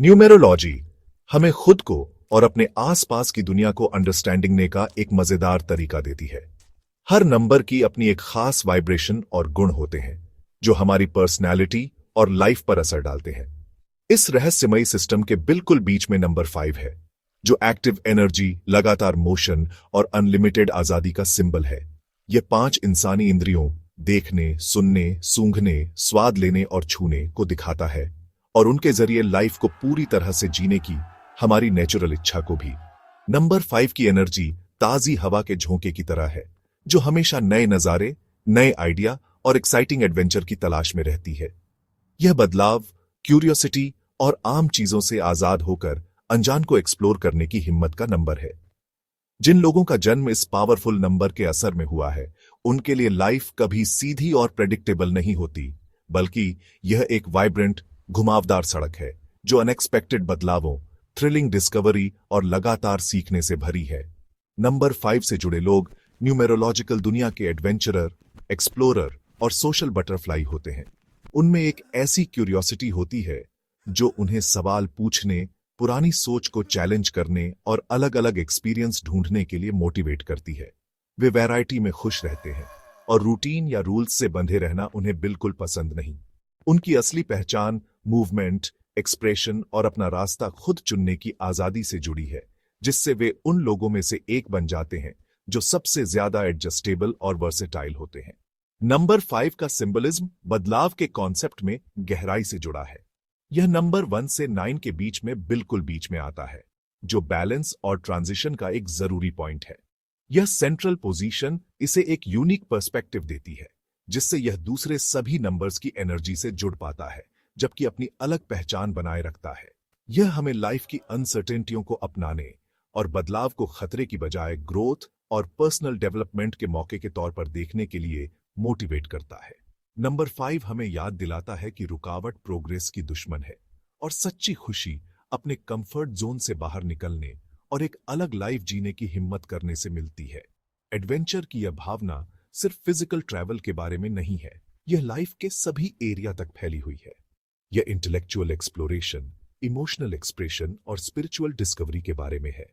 Numerology हमें खुद को और अपने आसपास की दुनिया को अंडरस्टैंडिंग का एक मजेदार तरीका देती है। हर नंबर की अपनी एक खास वाइब्रेशन और गुण होते हैं जो हमारी पर्सनैलिटी और लाइफ पर असर डालते हैं। इस रहस्यमयी सिस्टम के बिल्कुल बीच में नंबर 5 है, जो एक्टिव एनर्जी, लगातार मोशन और अनलिमिटेड आजादी का सिंबल है। यह 5 इंसानी इंद्रियों देखने, सुनने, सूंघने, स्वाद लेने और छूने को दिखाता है और उनके जरिए लाइफ को पूरी तरह से जीने की हमारी नेचुरल इच्छा को भी। नंबर 5 की एनर्जी ताजी हवा के झोंके की तरह है, जो हमेशा नए नजारे, नए आइडिया और एक्साइटिंग एडवेंचर की तलाश में रहती है। यह बदलाव, क्यूरियोसिटी और आम चीजों से आजाद होकर अनजान को एक्सप्लोर करने की हिम्मत का नंबर है। जिन लोगों का जन्म इस पावरफुल नंबर के असर में हुआ है, उनके लिए लाइफ कभी सीधी और प्रेडिक्टेबल नहीं होती, बल्कि यह एक वाइब्रेंट, घुमावदार सड़क है जो अनएक्सपेक्टेड बदलावों, थ्रिलिंग डिस्कवरी और लगातार सीखने से भरी है। नंबर 5 से जुड़े लोग न्यूमेरोलॉजिकल दुनिया के एडवेंचरर, एक्सप्लोरर और सोशल बटरफ्लाई होते हैं। उनमें एक ऐसी क्यूरियोसिटी होती है जो उन्हें सवाल पूछने, पुरानी सोच को चैलेंज करने और अलग अलग एक्सपीरियंस ढूंढने के लिए मोटिवेट करती है। वे वैरायटी में खुश रहते हैं और रूटीन या रूल्स से बंधे रहना उन्हें बिल्कुल पसंद नहीं। उनकी असली पहचान मूवमेंट, एक्सप्रेशन और अपना रास्ता खुद चुनने की आजादी से जुड़ी है, जिससे वे उन लोगों में से एक बन जाते हैं जो सबसे ज्यादा एडजस्टेबल और वर्सेटाइल होते हैं। नंबर 5 का सिंबलिज्म बदलाव के कॉन्सेप्ट में गहराई से जुड़ा है। यह नंबर 1 से 9 के बीच में बिल्कुल बीच में आता है, जो बैलेंस और ट्रांजिशन का एक जरूरी पॉइंट है। यह सेंट्रल पोजीशन इसे एक यूनिक पर्सपेक्टिव देती है, जिससे यह दूसरे सभी नंबर्स की एनर्जी से जुड़ पाता है, जबकि अपनी अलग पहचान बनाए रखता है। यह हमें लाइफ की अनसर्टेनिटियों को अपनाने और बदलाव को खतरे की बजाय ग्रोथ और पर्सनल डेवलपमेंट के मौके के तौर पर देखने के लिए मोटिवेट करता है। नंबर 5 हमें याद दिलाता है कि रुकावट प्रोग्रेस की दुश्मन है और सच्ची खुशी अपने कंफर्ट जोन से बाहर निकलने और एक अलग लाइफ जीने की हिम्मत करने से मिलती है। एडवेंचर की यह भावना सिर्फ फिजिकल ट्रैवल के बारे में नहीं है, यह लाइफ के सभी एरिया तक फैली हुई है। यह इंटेलेक्चुअल एक्सप्लोरेशन, इमोशनल एक्सप्रेशन और स्पिरिचुअल डिस्कवरी के बारे में है।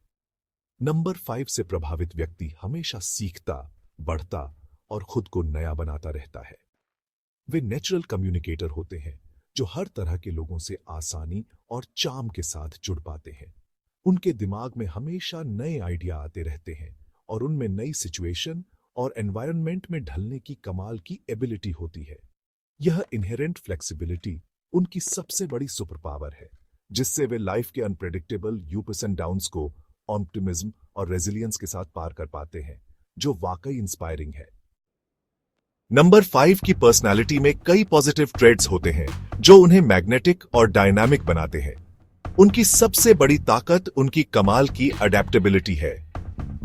नंबर 5 से प्रभावित व्यक्ति हमेशा सीखता, बढ़ता और खुद को नया बनाता रहता है। वे नेचुरल कम्युनिकेटर होते हैं जो हर तरह के लोगों से आसानी और चार्म के साथ जुड़ पाते हैं। उनके दिमाग में हमेशा नए आइडिया आते रहते हैं और उनमें नई सिचुएशन और एनवायरनमेंट में ढलने की कमाल की एबिलिटी होती है। यह इनहेरेंट फ्लेक्सिबिलिटी उनकी सबसे बड़ी सुपर पावर है, जिससे वे लाइफ के अनप्रेडिक्टेबल यूप्स एंड डाउन्स को ऑप्टिमिज्म और रेजिलियंस के साथ पार कर पाते हैं, जो वाकई इंस्पायरिंग है। नंबर 5 की पर्सनालिटी में कई पॉजिटिव ट्रेड्स होते हैं जो उन्हें मैग्नेटिक और डायनामिक बनाते हैं। उनकी सबसे बड़ी ताकत उनकी कमाल की अडेप्टेबिलिटी है।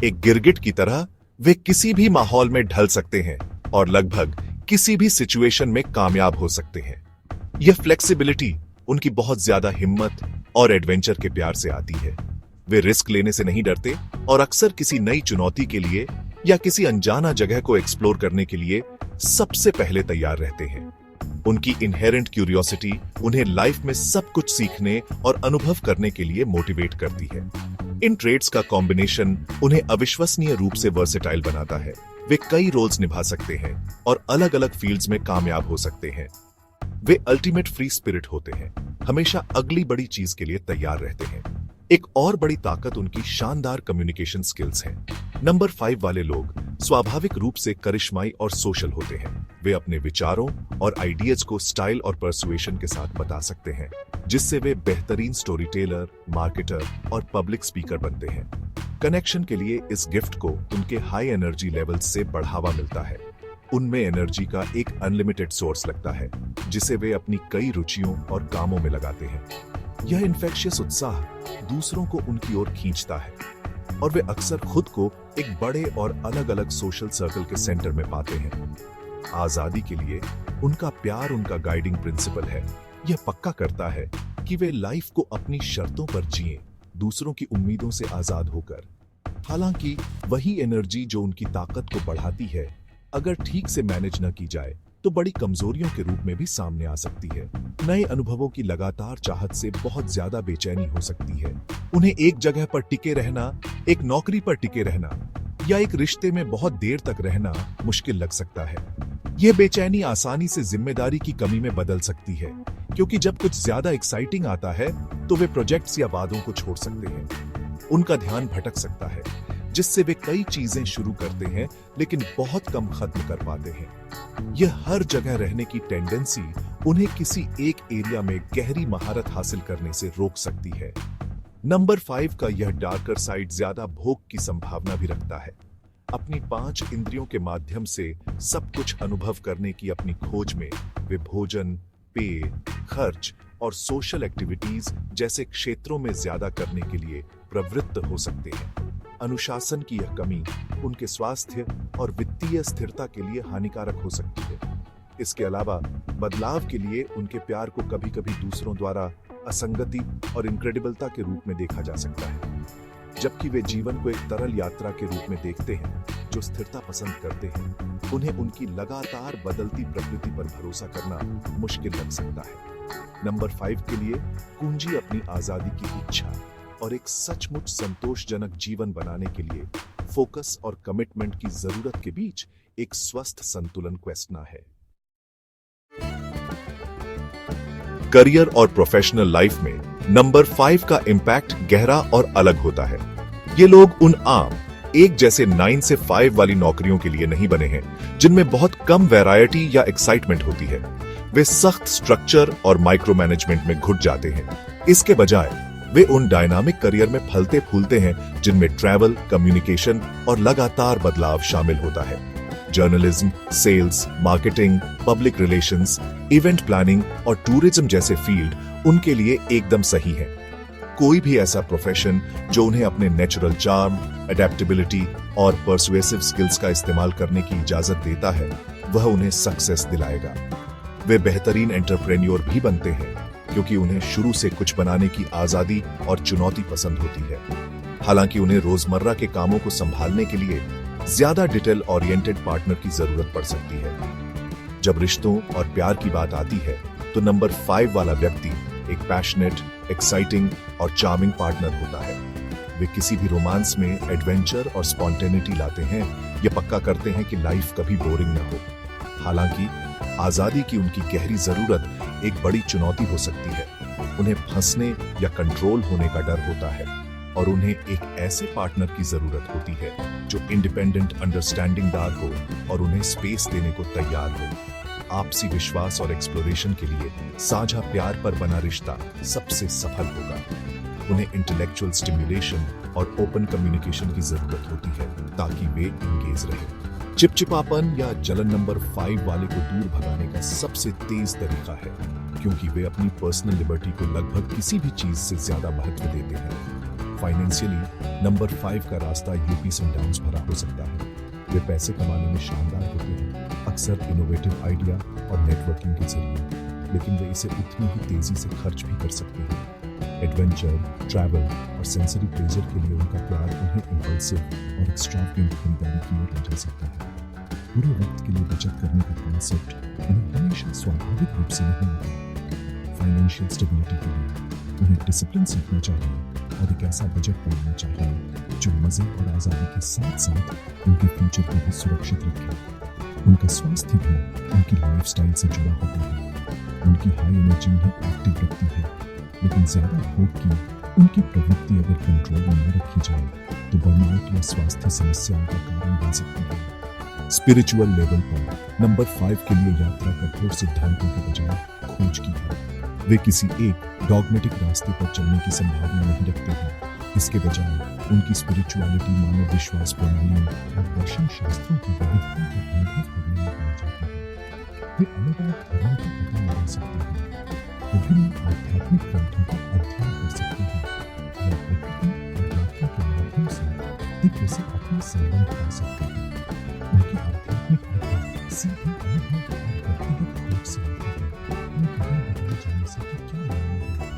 एक गिरगिट की तरह वे किसी भी माहौल में ढल सकते हैं और लगभग किसी भी सिचुएशन में कामयाब हो सकते हैं। यह फ्लेक्सिबिलिटी उनकी बहुत ज्यादा हिम्मत और एडवेंचर के प्यार से आती है। वे रिस्क लेने से नहीं डरते और अक्सर किसी नई चुनौती के लिए या किसी अनजाना जगह को एक्सप्लोर करने के लिए सबसे पहले तैयार रहते हैं। उनकी इनहेरेंट क्यूरियोसिटी उन्हें लाइफ में सब कुछ सीखने और अनुभव करने के लिए मोटिवेट करती है। इन ट्रेड्स का कॉम्बिनेशन उन्हें अविश्वसनीय रूप से वर्सेटाइल बनाता है। वे कई रोल्स निभा सकते हैं और अलग अलग फील्ड्स में कामयाब हो सकते हैं। वे अल्टीमेट फ्री स्पिरिट होते हैं, हमेशा अगली बड़ी चीज के लिए तैयार रहते हैं। एक और बड़ी ताकत उनकी शानदार कम्युनिकेशन स्किल्स हैं। नंबर 5 वाले लोग स्वाभाविक रूप से करिश्माई और सोशल होते हैं। वे अपने विचारों और आइडियाज को स्टाइल और परसुएशन के साथ बता सकते हैं, जिससे वे बेहतरीन स्टोरी टेलर, मार्केटर और पब्लिक स्पीकर बनते हैं। कनेक्शन के लिए इस गिफ्ट को उनके हाई एनर्जी लेवल्स से बढ़ावा मिलता है। उनमें एनर्जी का एक अनलिमिटेड सोर्स लगता है, जिसे वे अपनी कई रुचियों और कामों में लगाते हैं। यह इन्फेक्शियस उत्साह दूसरों को उनकी ओर खींचता है और वे अक्सर खुद को एक बड़े और अलग अलग सोशल सर्कल के सेंटर में पाते हैं। आजादी के लिए उनका प्यार उनका गाइडिंग प्रिंसिपल है। यह पक्का करता है कि वे लाइफ को अपनी शर्तों पर जिएं, दूसरों की उम्मीदों से आजाद होकर। हालांकि वही एनर्जी जो उनकी ताकत को बढ़ाती है, अगर ठीक से मैनेज न की जाए, तो बड़ी कमजोरियों के रूप में भी सामने आ सकती है। नए अनुभवों की लगातार चाहत से बहुत ज्यादा बेचैनी हो सकती है। उन्हें एक जगह पर टिके रहना, एक नौकरी पर टिके रहना या एक रिश्ते में बहुत देर तक रहना मुश्किल लग सकता है। यह बेचैनी आसानी से जिम्मेदारी की कमी में बदल सकती है, क्योंकि जब कुछ ज्यादा एक्साइटिंग आता है तो वे प्रोजेक्ट्स या वादों को छोड़ सकते हैं। उनका ध्यान भटक सकता है, जिससे वे कई चीजें शुरू करते हैं लेकिन बहुत कम खत्म कर पाते हैं। यह हर जगह रहने की टेंडेंसी उन्हें किसी एक एरिया में गहरी महारत हासिल करने से रोक सकती है। नंबर 5 का यह डार्कर साइड ज्यादा भोग की संभावना भी रखता है। अपनी 5 इंद्रियों के माध्यम से सब कुछ अनुभव करने की अपनी खोज में वे भोजन, पेय, खर्च और सोशल एक्टिविटीज जैसे क्षेत्रों में ज्यादा करने के लिए प्रवृत्त हो सकते हैं। अनुशासन की यह कमी उनके स्वास्थ्य और वित्तीय स्थिरता के लिए हानिकारक हो सकती है। इसके अलावा बदलाव के लिए उनके प्यार को कभी-कभी दूसरों द्वारा असंगति और इनक्रेडिबलता के रूप में देखा जा सकता है, जबकि वे जीवन को एक तरल यात्रा के रूप में देखते हैं। जो स्थिरता पसंद करते हैं, उन्हें उनकी लगातार बदलती प्रकृति पर भरोसा करना मुश्किल लग सकता है। नंबर 5 के लिए कुंजी अपनी आजादी की इच्छा और एक सचमुच संतोषजनक जीवन बनाने के लिए फोकस और कमिटमेंट की जरूरत के बीच एक स्वस्थ संतुलन क्वेश्चन है। करियर और प्रोफेशनल लाइफ में नंबर 5 का इंपैक्ट गहरा और अलग होता है। ये लोग उन आम एक जैसे 9 से 5 वाली नौकरियों के लिए नहीं बने हैं, जिनमें बहुत कम वैरायटी या एक्साइटमेंट होती है। वे सख्त स्ट्रक्चर और माइक्रो मैनेजमेंट में घुट जाते हैं। इसके बजाय वे उन डायनामिक करियर में फलते फूलते हैं जिनमें ट्रैवल, कम्युनिकेशन और लगातार बदलाव शामिल होता है। Journalism, sales, marketing, public relations, event planning और टूरिज्म जैसे फील्ड उनके लिए एकदम सही है। कोई भी ऐसा प्रोफेशन जो उन्हें अपने नेचुरल चार्म, एडेप्टेबिलिटी और परसुएसिव स्किल्स का इस्तेमाल करने की इजाजत देता है, वह उन्हें सक्सेस दिलाएगा। वे बेहतरीन एंटरप्रेन्योर भी बनते हैं, क्योंकि उन्हें शुरू से कुछ बनाने की आजादी और चुनौती पसंद होती है। हालांकि उन्हें रोजमर्रा के कामों को संभालने के लिए ज्यादा डिटेल ओरिएंटेड पार्टनर की जरूरत पड़ सकती है। जब रिश्तों और प्यार की बात आती है, तो नंबर 5 वाला व्यक्ति एक पैशनेट, एक्साइटिंग और चार्मिंग पार्टनर होता है। वे किसी भी रोमांस में एडवेंचर और स्पॉन्टेनिटी लाते हैं, ये पक्का करते हैं कि लाइफ कभी बोरिंग ना हो। हालांकि आजादी की उनकी गहरी जरूरत एक बड़ी चुनौती हो सकती है। उन्हें फंसने या कंट्रोल होने का डर होता है, और उन्हें एक ऐसे पार्टनर की जरूरत होती है जो इंडिपेंडेंट, अंडरस्टैंडिंगदार हो और उन्हें स्पेस देने को तैयार हो। आपसी विश्वास और एक्सप्लोरेशन के लिए साझा प्यार पर बना रिश्ता सबसे सफल होगा। उन्हें इंटेलेक्चुअल स्टिम्युलेशन और ओपन कम्युनिकेशन की जरूरत होती है ताकि वे एंगेज रहें। चिपचिपापन या जलन नंबर 5 वाले को दूर भगाने का सबसे तेज तरीका है, क्योंकि वे अपनी पर्सनल लिबर्टी को लगभग किसी भी चीज से ज्यादा महत्व देते हैं। फाइनेंशियली नंबर 5 का रास्ता यूपीस एंड डाउन्स भरा हो सकता है। वे पैसे कमाने में शानदार होते हैं, अक्सर इनोवेटिव आइडिया और नेटवर्किंग के जरिए, लेकिन वे इसे उतनी ही तेजी से खर्च भी कर सकते हैं। एडवेंचर, ट्रैवल और सेंसरी प्लेजर के लिए उनका प्यार उन्हें इम्पल्सिव और एक्स्ट्रावेगेंट खरीदारी की ओर ले जा सकता है। पूरे वक्त के लिए बचत करने का कॉन्सेप्ट उन्हें हमेशा स्वाभाविक रूप से नहीं आता। फाइनेंशियल स्टेबिलिटी के लिए उन्हें डिसिप्लिन सीखना चाहिए और एक ऐसा बजट बनाना चाहिए जो मजे और आज़ादी के साथ साथ उनके फ्यूचर को भी सुरक्षित रखे। उनका स्वास्थ्य भी उनकी लाइफस्टाइल से जुड़ा होता है। उनकी हाई एनर्जी उन्हें एक्टिव रखती है, लेकिन ज्यादा भोग की उनकी प्रवृत्ति अगर कंट्रोल में न रखी जाए तो बर्नआउट या स्वास्थ्य समस्याओं का कारण बन सकती है। स्पिरिचुअल लेवल पर नंबर 5 के लिए यात्रा कठोर सिद्धांतों के बजाय खोज की है। वे किसी एक डॉगमेटिक रास्ते पर चलने की संभावना नहीं रखते हैं। इसके बजाय उनकी स्पिरिचुअलिटी मानव विश्वास प्रणालियों और दर्शन शास्त्रों की विविधता को अनुभव करने में पाई जाती है। वे अलग-अलग धर्मों का पता लगा सकते हैं, विभिन्न आध्यात्मिक ग्रंथों का अध्ययन कर सकते हैं या प्रकृति और यात्रा के माध्यम से दिव्य से अपना संबंध पा सकते हैं। उनकी आध्यात्मिक अध्ययन सीधे अनुभव और व्यक्तिगत खोज से आती है। उनके बिना बताए जाने से कि क्या मानना है।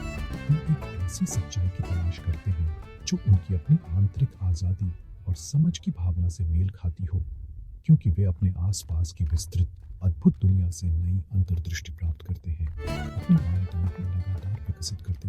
वे एक ऐसी सच्चाई की तलाश करते हैं जो उनकी अपनी आंतरिक आजादी और समझ की भावना से मेल खाती हो, क्योंकि वे अपने आसपास की विस्तृत अद्भुत दुनिया से नई अंतर्दृष्टि प्राप्त करते हैं। अपनी मान्यताओं को लगातार विकसित करते